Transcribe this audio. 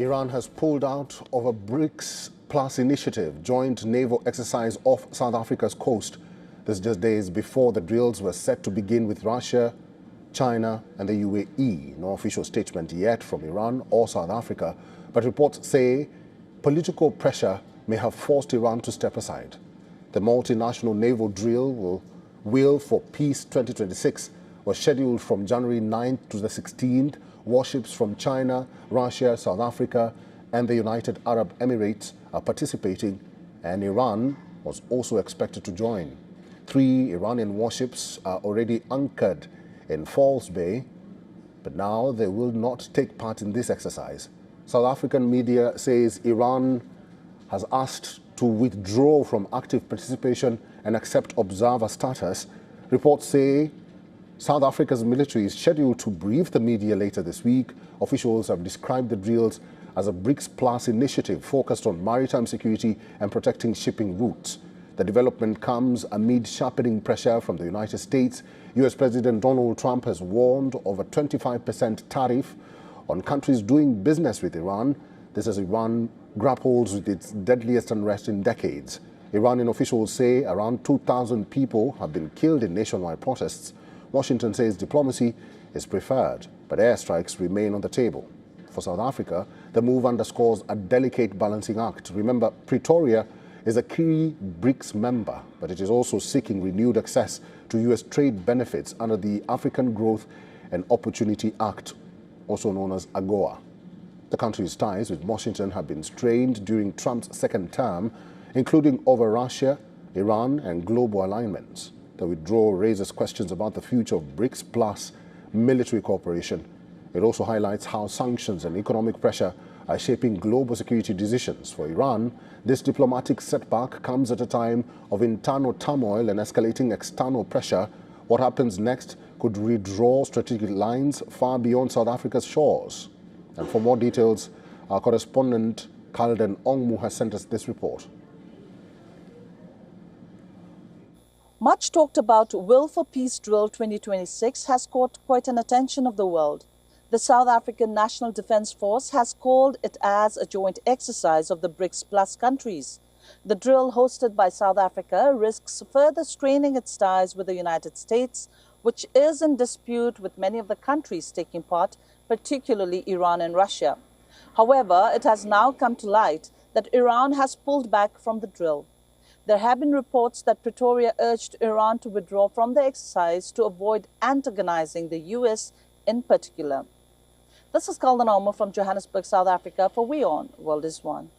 Iran has pulled out of a BRICS Plus initiative, joint naval exercise off South Africa's coast. This is just days before the drills were set to begin with Russia, China and the UAE. No official statement yet from Iran or South Africa, but reports say political pressure may have forced Iran to step aside. The multinational naval drill Will for Peace 2026 was scheduled from January 9th to the 16th. Warships from China, Russia, South Africa and the United Arab Emirates are participating, and Iran was also expected to join. 3 Iranian warships are already anchored in False Bay, but now they will not take part in this exercise. South African media says Iran has asked to withdraw from active participation and accept observer status. Reports say South Africa's military is scheduled to brief the media later this week. Officials have described the drills as a BRICS Plus initiative focused on maritime security and protecting shipping routes. The development comes amid sharpening pressure from the United States. U.S. President Donald Trump has warned of a 25% tariff on countries doing business with Iran. This as Iran grapples with its deadliest unrest in decades. Iranian officials say around 2,000 people have been killed in nationwide protests. Washington says diplomacy is preferred, but airstrikes remain on the table. For South Africa, the move underscores a delicate balancing act. Remember, Pretoria is a key BRICS member, but it is also seeking renewed access to U.S. trade benefits under the African Growth and Opportunity Act, also known as AGOA. The country's ties with Washington have been strained during Trump's second term, including over Russia, Iran and global alignments. The withdrawal raises questions about the future of BRICS Plus military cooperation. It also highlights how sanctions and economic pressure are shaping global security decisions. For Iran, this diplomatic setback comes at a time of internal turmoil and escalating external pressure. What happens next could redraw strategic lines far beyond South Africa's shores. And for more details, our correspondent Kalden Ongmu has sent us this report. Much talked about Will for Peace Drill 2026 has caught quite an attention of the world. The South African National Defence Force has called it as a joint exercise of the BRICS Plus countries. The drill hosted by South Africa risks further straining its ties with the United States, which is in dispute with many of the countries taking part, particularly Iran and Russia. However, it has now come to light that Iran has pulled back from the drill. There have been reports that Pretoria urged Iran to withdraw from the exercise to avoid antagonizing the U.S. in particular. This is Kalden Ongmu from Johannesburg, South Africa for WION World is One.